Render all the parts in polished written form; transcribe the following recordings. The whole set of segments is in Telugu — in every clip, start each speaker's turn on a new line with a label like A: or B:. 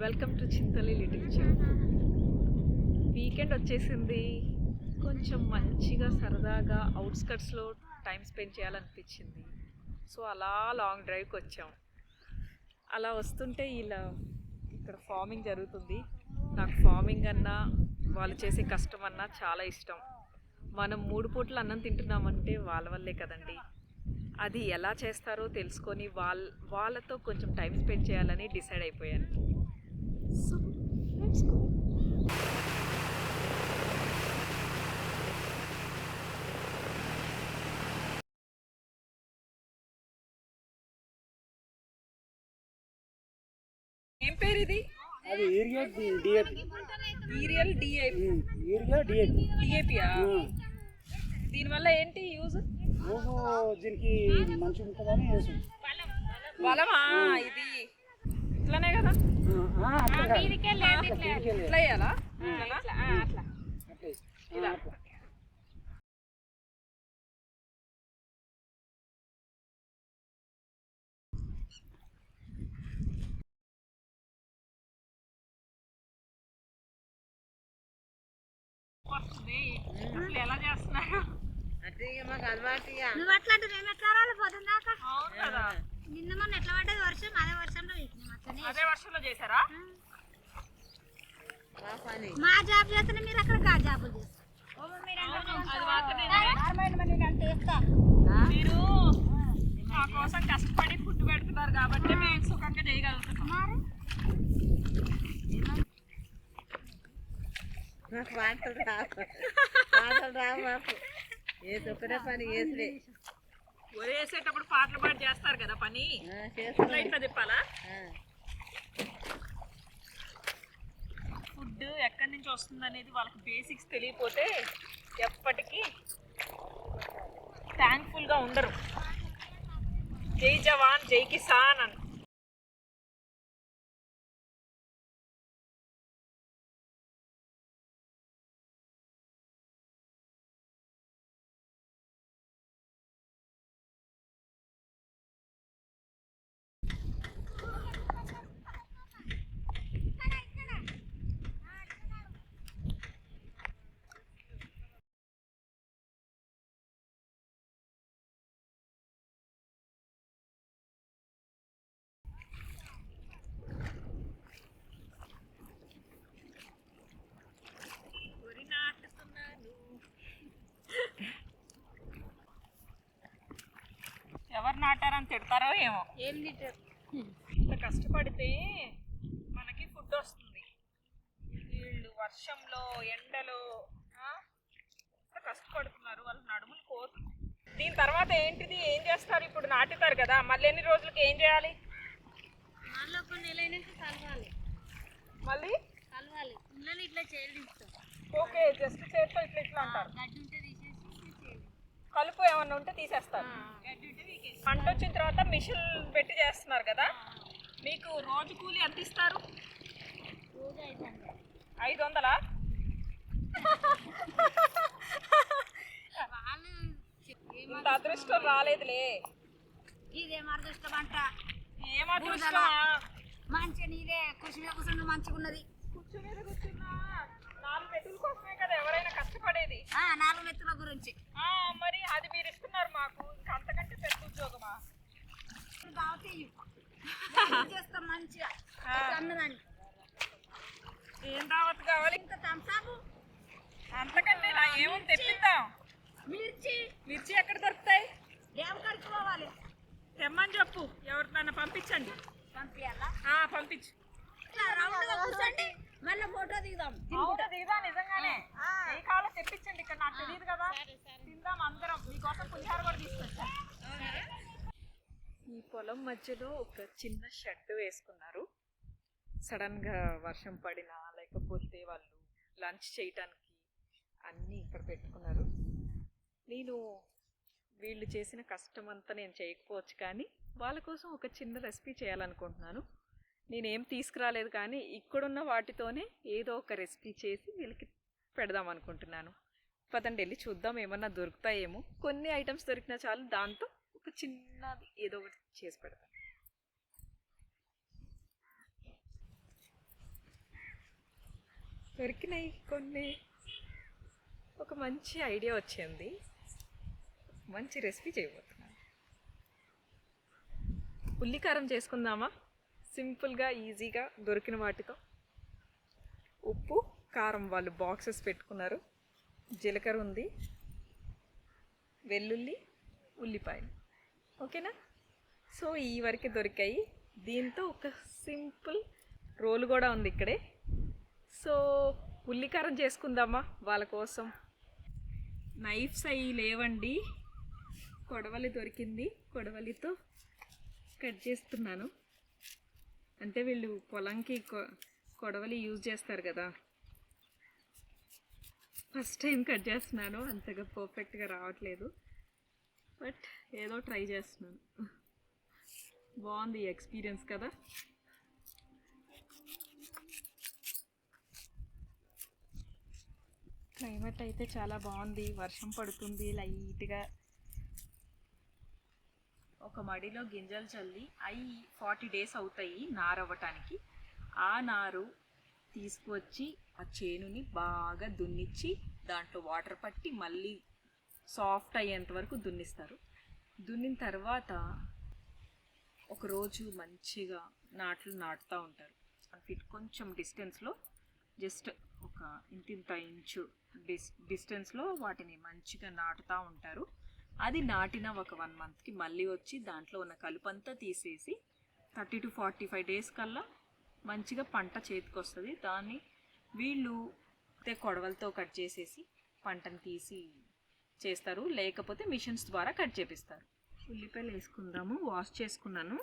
A: Welcome to Chintali little chef. Weekend వచ్చేసింది. కొంచెం మంచిగా సరదాగా అవుట్స్కట్స్లో టైం స్పెండ్ చేయాలనిపించింది. సో అలా లాంగ్ డ్రైవ్కి వచ్చాం. అలా వస్తుంటే ఇలా ఇక్కడ ఫార్మింగ్ జరుగుతుంది. నాకు ఫార్మింగ్ అన్నా వాళ్ళు చేసే కష్టం అన్నా చాలా ఇష్టం. మనం 3 పూటలు అన్నం తింటున్నామంటే వాళ్ళ వల్లే కదండి. అది ఎలా చేస్తారో తెలుసుకొని వాళ్ళతో కొంచెం టైం స్పెండ్ చేయాలని డిసైడ్ అయిపోయాను. So, let's go. ఏం పేరు ఇది?
B: అది urea DAP.
A: Urea DAP.
B: Urea DAP.
A: డిఏపియా? దీనివల్ల ఏంటి యూజ్?
B: దీనికి మంచి ఉంటుందని వేసు.
A: బలమా ఇది? ఇట్లానే కదా? ఇట్లా వేయాలా? ఇలా ఎలా చేస్తున్నారు?
C: నువ్వు అట్లాంటి మేము ఎట్లా రాలిపోతుంది దాకా.
A: అవును కదా,
C: నిన్న మొన్న ఎట్లా పడ్డది వర్షం, అదే వర్షంలో
A: అదే వర్షంలో చేశారా?
C: మా జాబ్ చేస్తేనే మీరు అక్కడ కా జాబులు చేస్తారు.
A: మీరు మా కోసం కష్టపడి ఫుడ్ పెడుతున్నారు కాబట్టి మేము సుఖంగా చేయగలుగుతున్నాం. వేసేటప్పుడు పాటలు పాటు చేస్తారు కదా పని, ఇట్లా చెప్పాలా? ఫుడ్ ఎక్కడి నుంచి వస్తుంది అనేది వాళ్ళకి బేసిక్స్ తెలియకపోతే ఎప్పటికీ థ్యాంక్ఫుల్గా ఉండరు. జై జవాన్ జై కిసాన్ అని. ఎవరు నాటారని తిడతారో ఏమో.
C: ఏం లీటర్
A: ఇంత కష్టపడితే మనకి ఫుడ్ వస్తుంది. వీళ్ళు వర్షంలో ఎండలో ఇంత కష్టపడుతున్నారు, వాళ్ళు నడుములు కోరు. దీని తర్వాత ఏంటిది, ఏం చేస్తారు? ఇప్పుడు నాటుతారు కదా, మళ్ళీ ఎన్ని రోజులకి ఏం చేయాలి?
C: మళ్ళీ ఒక నెల అయినాక కలవాలి.
A: మళ్ళీ
C: కలవాలి పిల్లలు ఇట్లా చేయాలిస్తాం.
A: ఓకే, జస్ట్ చేతితో ఇట్లా ఇట్లా అంటారు.
C: గడ్డి ఉంటే తీసేసి చేయాలి.
A: కలుపు ఏమన్నా ఉంటే తీసేస్తారు.
C: గడ్డి ఉంటే తీసేసి
A: పంట వచ్చిన తర్వాత మిషన్ పెట్టి చేస్తున్నారు కదా. మీకు రోజు కూలి ఎంత ఇస్తారు?
C: రోజు
A: 500.
C: వాళ్ళు
A: ఇంత అదృష్టం రాలేదులే.
C: ఇదేం అదృష్టం అంట.
A: ఏం అదృష్టమా?
C: మంచిగా నీదే కృషి మీద కూర్చుంటే మంచిగా ఉన్నది.
A: కూర్చు మీద కూర్చున్నా 4 మెతుల కోసమే కదా ఎవరైనా కష్టపడేది.
C: 4 మెతుల గురించి
A: మరి అది మీరు ఇస్తున్నారు మాకు, ఇంకా అంతకంటే పెద్ద ఉద్యోగమా?
C: చేస్తాం మంచిగా అన్నదాన్ని.
A: ఏం దావత్ కావాలి?
C: ఇంకా థమ్స్అప్
A: అంతకంటే నా ఏమని తెప్పిద్దాం. మిర్చి ఎక్కడ దొరుకుతాయి?
C: డ్యామ్ కడికి పోవాలి.
A: తెమ్మని చెప్పు, ఎవరినైనా పంపించండి.
C: పంపించాలా?
A: పంపించు.
C: రౌండ్గా కూర్చోండి, మళ్ళీ ఫోటో దిగుదాం.
A: దిగుదా నిజంగానే. ఏ కావాలో తెప్పించండి, ఇక్కడ నాకు తెలియదు కదా. తిందాం అందరం. మీకోసం పులిహార కూడా తీసుకొచ్చా. ఈ పొలం మధ్యలో ఒక చిన్న షెడ్ వేసుకున్నారు. సడన్గా వర్షం పడినా లేకపోతే వాళ్ళు లంచ్ చేయటానికి అన్నీ ఇక్కడ పెట్టుకున్నారు. నేను వీళ్ళు చేసిన కష్టం అంతా నేను చేయకపోవచ్చు, కానీ వాళ్ళ కోసం ఒక చిన్న రెసిపీ చేయాలనుకుంటున్నాను. నేనేం తీసుకురాలేదు, కానీ ఇక్కడున్న వాటితోనే ఏదో ఒక రెసిపీ చేసి వీళ్ళకి పెడదాం అనుకుంటున్నాను. పదండి వెళ్ళి చూద్దాం, ఏమన్నా దొరుకుతాయేమో. కొన్ని ఐటమ్స్ దొరికినా చాలు, దాంతో ఒక చిన్నది ఏదో ఒకటి చేసి పెడతాను. దొరికినాయి కొన్ని. ఒక మంచి ఐడియా వచ్చింది, మంచి రెసిపీ చేయబోతున్నాను. ఉల్లికారం చేసుకుందామా? సింపుల్గా ఈజీగా దొరికిన వాటితో. ఉప్పు కారం వాళ్ళు బాక్సెస్ పెట్టుకున్నారు. జీలకర్ర ఉంది, వెల్లుల్లి, ఉల్లిపాయలు. ఓకేనా? సో ఈ వరకు దొరికాయి. దీంతో ఒక సింపుల్ రోల్ కూడా ఉంది ఇక్కడే. సో ఉల్లికారం చేసుకుందామా వాళ్ళ కోసం. నైఫ్స్ అవి లేవండి, కొడవలి దొరికింది. కొడవలితో కట్ చేస్తున్నాను. అంటే వీళ్ళు పొలంకి కొడవలి యూజ్ చేస్తారు కదా. ఫస్ట్ టైం కట్ చేస్తున్నాను, అంతగా పర్ఫెక్ట్గా రావట్లేదు, బట్ ఏదో ట్రై చేస్తున్నాను. బాగుంది ఎక్స్పీరియన్స్ కదా. క్లైమేట్ అయితే చాలా బాగుంది, వర్షం పడుతుంది లైట్గా. ఒక మడిలో గింజలు చల్లి అవి 40 days అవుతాయి నారవ్వటానికి. ఆ నారు తీసుకువచ్చి ఆ చేనుని బాగా దున్నిచ్చి దాంట్లో వాటర్ పట్టి మళ్ళీ సాఫ్ట్ అయ్యేంత వరకు దున్నిస్తారు. దున్నిన తర్వాత ఒకరోజు మంచిగా నాట్లు నాటుతూ ఉంటారు. అవి కొంచెం డిస్టెన్స్లో, జస్ట్ ఒక ఇంత ఇంచు డిస్టెన్స్లో వాటిని మంచిగా నాటుతూ ఉంటారు. అది నాటిన ఒక 1 monthకి మళ్ళీ వచ్చి దాంట్లో ఉన్న కలుపంతా తీసేసి 30 to 45 days కల్లా మంచిగా పంట చేతికి వస్తుంది. దాన్ని వీళ్ళు కొడవలతో కట్ చేసేసి పంటను తీసి చేస్తారు, లేకపోతే మిషన్స్ ద్వారా కట్ చేపిస్తారు. ఉల్లిపాయలు వేసుకుందాము. వాష్ చేసుకున్నాను,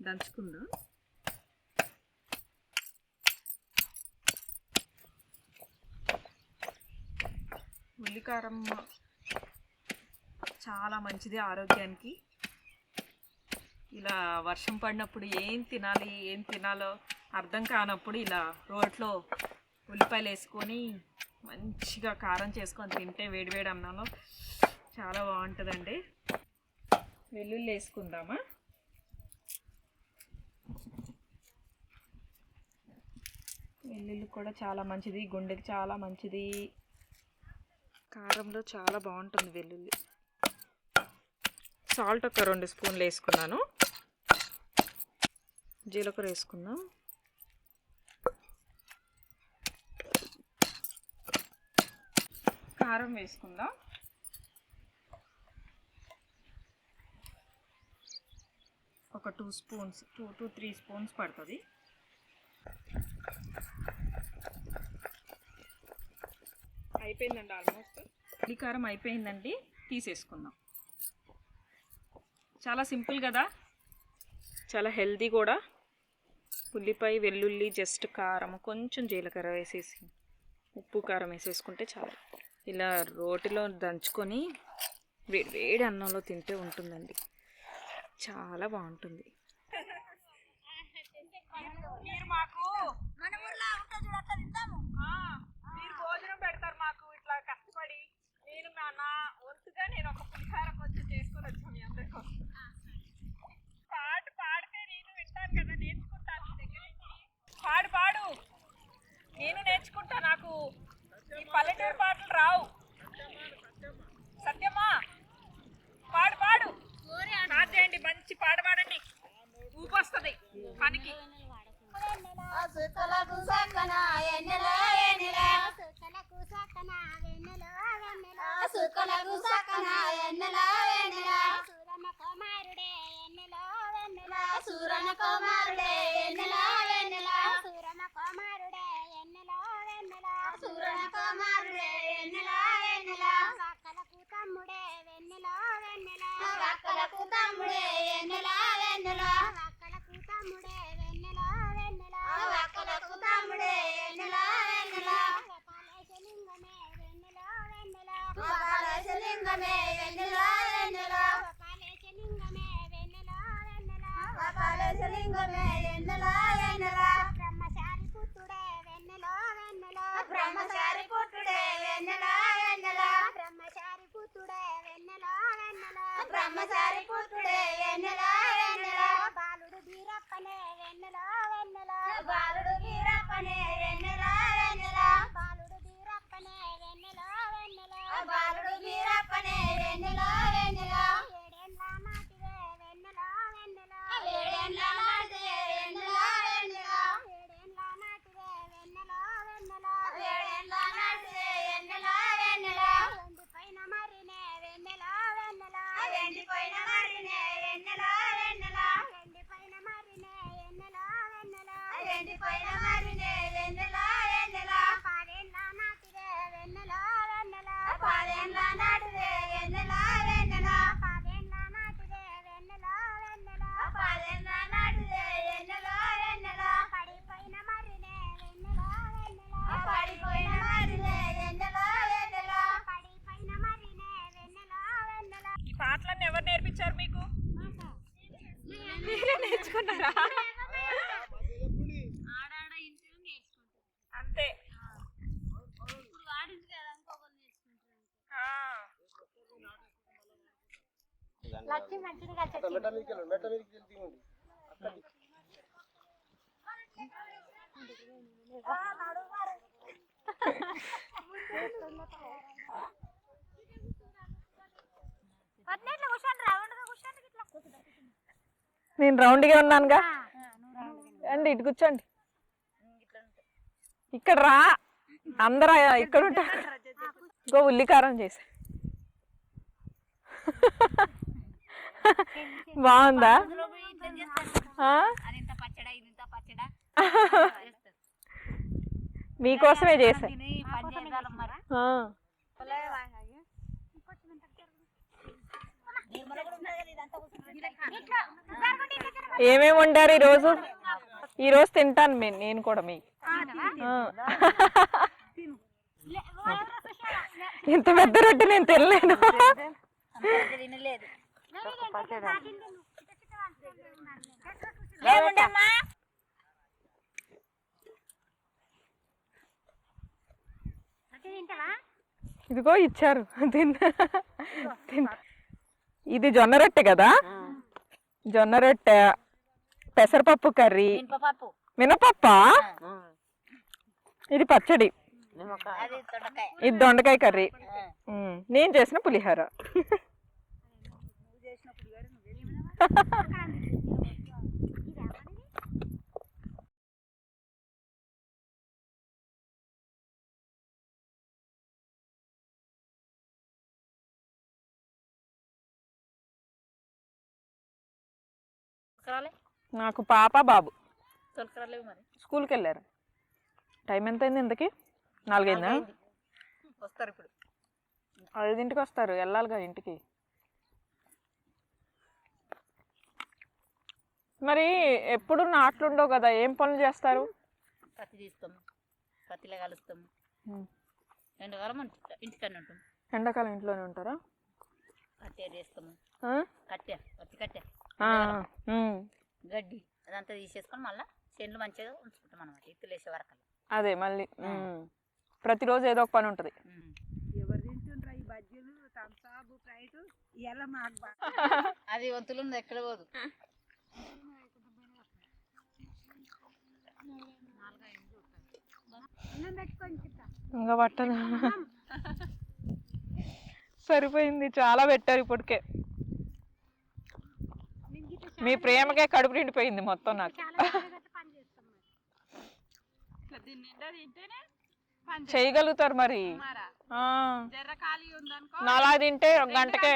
A: దంచుకుందాం. ఉల్లికారం చాలా మంచిది ఆరోగ్యానికి. ఇలా వర్షం పడినప్పుడు ఏం తినాలి ఏం తినాలో అర్థం కానప్పుడు ఇలా రోట్లో ఉల్లిపాయలు వేసుకొని మంచిగా కారం చేసుకొని తింటే వేడివేడి అన్నంలో చాలా బాగుంటుందండి. వెల్లుల్లి వేసుకుందామా? వెల్లుల్లి కూడా చాలా మంచిది, గుండెకి చాలా మంచిది. కారంలో చాలా బాగుంటుంది వెల్లుల్లి. సాల్ట్ ఒక 2 స్పూన్లు వేసుకున్నాను. జీలకర్ర వేసుకుందాం. కారం వేసుకుందాం. ఒక 2 స్పూన్స్, 2 to 3 స్పూన్స్ పడుతుంది. అయిపోయిందండి, ఆల్మోస్ట్ ఉల్లికారం అయిపోయిందండి. తీసేసుకుందాం. చాలా సింపుల్ కదా, చాలా హెల్దీ కూడా. ఉల్లిపాయ, వెల్లుల్లి, జస్ట్ కారం, కొంచెం జీలకర్ర వేసేసి ఉప్పు కారం వేసేసుకుంటే చాలా. ఇలా రోటిలో దంచుకొని వేడి అన్నంలో తింటే ఉంటుందండి, చాలా బాగుంటుంది. మీరు భోజనం పెడతారు మాకు ఇట్లా కష్టపడి. నేను నా వంతుగా నేను ఒక పులిహార కొంచెం చేసుకొని వచ్చాను మీ అందరి కోసం. పాడితే నేను వింటాను కదా, నేర్చుకుంటాను మీ దగ్గర నుంచి. పాడు నేను నేర్చుకుంటా. నాకు ఈ పల్లెటూరు పాటలు రావు. సత్యమా పాడు స్టార్ట్ చేయండి. మంచి పాడండి, ఊపి వస్తుంది పనికి.
C: సూరన కుమారుడే ఎన్నెలా వెన్నెల, సూరన కుమారుడే ఎన్నెలా వెన్నెల, సూరన కుమారుడే ఎన్నెలా వెన్నెల, వక్కలకు తమ్ముడే వెన్నెల వెన్నెల, వక్కలకు తమ్ముడే ఎన్నెలా వెన్నెల, వక్కలకు తమ్ముడే వెన్నెల వెన్నెల, వక్కలకు తమ్ముడే ఎన్నెలా వెన్నెల, వకాలేశలింగమే వెన్నెల వెన్నెల, వకాలేశలింగమే వెన్నెల వెన్నెల, వకాలేశలింగమే వెన్నెల వెన్నెల, వకాలేశలింగమే వెన్నెల వెన్నెల, బ్రహ్మచారి పుత్రుడే వెన్నెల వెన్నెల, బ్రహ్మచారి పుత్రుడే వెన్నెల వెన్నెల, బ్రహ్మచారి పుత్రుడే వెన్నెల వెన్నెల, బ్రహ్మచారి పుత్రుడే వెన్నెల వెన్నెల, బాలుడు వీరప్పనే వెన్నెల వెన్నెల, బాలుడు వీరప్పనే వెన్నెల వెన్నెల వెన్నెల ఏడేండ్ల నాటివే వెన్నెల వెన్నెల ఏడేండ్ల నాటివే వెన్నెల వెన్నెల ఏడేండ్ల నాటివే వెన్నెల వెన్నెల ఏడేండ్ల నాటివే వెన్నెల వెన్నెల ఎండిపోయిన మరినే వెన్నెల వెన్నెల ఎండిపోయిన మరినే వెన్నెల వెన్నెల ఎండిపోయిన మరినే వెన్నెల వెన్నెల ఎండిపోయిన మరినే వెన్నెల వెన్నెల పాడేండ్ల నాటివే వెన్నెల వెన్నెల పాడేండ్ల నాటివే వెన్నెల వెన్నెల పాడేండ్ల నాటివే వెన్నెల వెన్నెల పాడేండ్ల నాటివే వెన్నెల వెన్నెల పడిపోయిన మరినే వెన్నెల వెన్నెల పడిపోయిన మరినే వెన్నెల వెన్నెల పడిపోయిన మరినే వెన్నెల వెన్నెల.
A: ఈ పాటలన్నీ ఎవరు నేర్పించారు మీకు? మీరే నేర్చుకున్నారా?
C: ఆడాడ ఇంటి నేర్చుకుంటారు
A: అంతే.
C: ఇప్పుడు వాడింది కదా ఇంకొకరు నేర్చుకుంటారు.
A: ఆ.
C: లక్ష్మి మంచిగా
A: నేను రౌండ్గా ఉన్నానుగా. అండి ఇటు కూర్చోండి. ఇక్కడ రా, అందరూ ఇక్కడ ఉంటారు. ఇంకో ఉల్లికారం చేసా. బాగుందా? మీకోసమే చేసా. ఏమేమి వండారు ఈరోజు? ఈరోజు తింటాను నేను కూడా. మీకు ఇంత పెద్ద రొట్టె నేను తినలేను. ఇదిగో ఇచ్చారు, ఇది జొన్న రొట్టె కదా. జొన్న రొట్టె, పెసరపప్పు కర్రీ, మినపప్పా, ఇది పచ్చడి, ఇది దొండకాయ కర్రీ, నేను చేసిన పులిహోర. నాకు పాప బాబు స్కూల్కి వెళ్ళారు. టైం ఎంత అయింది ఇంతకి? 4 అయిందా?
D: వస్తారు ఇప్పుడు.
A: 5ంటికి వస్తారు, వెళ్ళాలిగా ఇంటికి. మరి ఎప్పుడు నాట్లుండవు కదా, ఏం పనులు చేస్తారు?
D: పత్తి తీస్తాము, పత్తిలో కలుస్తాము. ఎండాకాలం ఇంటికన్నా ఉంటాం.
A: ఎండాకాలం ఇంట్లోనే ఉంటారా?
D: కట్టె చేస్తాము. పత్తి కట్టె, గడ్డి అదంతా తీసేసుకొని మళ్ళీ చెట్లు మంచిగా ఉంచుకుంటాం అన్నమాట. ఇత్తులు వేసే వరకు
A: అదే మళ్ళీ ప్రతిరోజు ఏదో ఒక పని ఉంటుంది.
E: ఎవరు తింటుండ్రా ఈ బజ్జీలు, థమ్సాప్, ఫ్రైట్ ఇలా మాకు
D: అది వంతులు ఉంది, ఎక్కడ పోదు.
A: ఇంకా పట్టదు, సరిపోయింది. చాలా పెట్టారు ఇప్పటికే. మీ ప్రేమకే కడుపు నిండిపోయింది మొత్తం నాకు. చేయగలుగుతారు మరి. నాలా తింటే 1 గంటకే.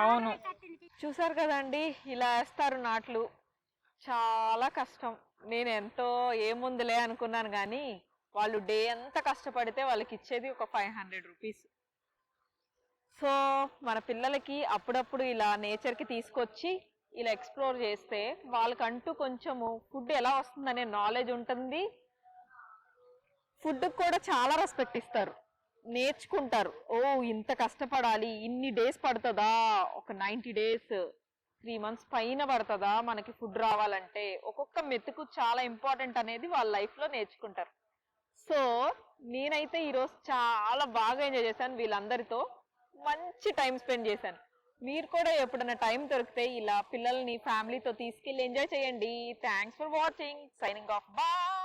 A: అవును, చూసారు కదండి, ఇలా వేస్తారు నాట్లు. చాలా కష్టం. నేను ఎంతో ఏముందిలే అనుకున్నాను, కానీ వాళ్ళు డే అంతా కష్టపడితే వాళ్ళకి ఇచ్చేది ఒక 500 రూపీస్. సో మన పిల్లలకి అప్పుడప్పుడు ఇలా నేచర్కి తీసుకొచ్చి ఇలా ఎక్స్ప్లోర్ చేస్తే వాళ్ళకంటూ కొంచెము ఫుడ్ ఎలా వస్తుందనే నాలెడ్జ్ ఉంటుంది. ఫుడ్కి కూడా చాలా రెస్పెక్ట్ ఇస్తారు, నేర్చుకుంటారు. ఓ ఇంత కష్టపడాలి, ఇన్ని డేస్ పడుతుందా, ఒక 90 డేస్ 3 months పైన పడుతుందా మనకి ఫుడ్ రావాలంటే, ఒక్కొక్క మెతుకు చాలా ఇంపార్టెంట్ అనేది వాళ్ళ లైఫ్లో నేర్చుకుంటారు. సో నేనైతే ఈరోజు చాలా బాగా ఎంజాయ్ చేశాను, వీళ్ళందరితో మంచి టైం స్పెండ్ చేశాను. మీరు కూడా ఎప్పుడైనా టైం దొరికితే ఇలా పిల్లల్ని ఫ్యామిలీతో తీసుకెళ్ళి ఎంజాయ్ చేయండి. Thanks for watching. Signing off. Bye.